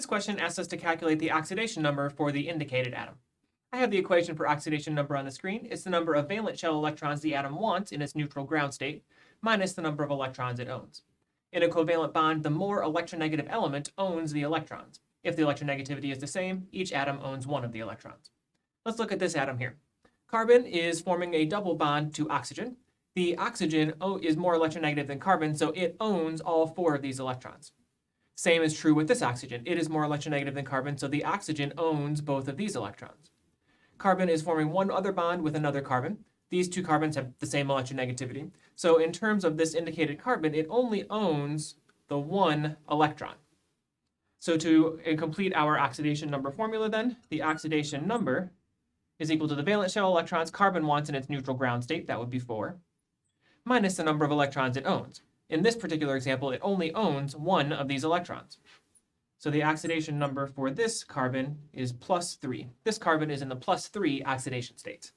This question asks us to calculate the oxidation number for the indicated atom. I have the equation for oxidation number on the screen. It's the number of valence shell electrons the atom wants in its neutral ground state, minus the number of electrons it owns. In a covalent bond, the more electronegative element owns the electrons. If the electronegativity is the same, each atom owns one of the electrons. Let's look at this atom here. Carbon is forming a double bond to oxygen. The oxygen is more electronegative than carbon, so it owns all 4 of these electrons. Same is true with this oxygen. It is more electronegative than carbon, so the oxygen owns both of these electrons. Carbon is forming one other bond with another carbon. These 2 carbons have the same electronegativity. So in terms of this indicated carbon, it only owns the 1 electron. So to complete our oxidation number formula then, the oxidation number is equal to the valence shell electrons carbon wants in its neutral ground state, that would be 4, minus the number of electrons it owns. In this particular example, it only owns 1 of these electrons. So the oxidation number for this carbon is +3. This carbon is in the +3 oxidation state.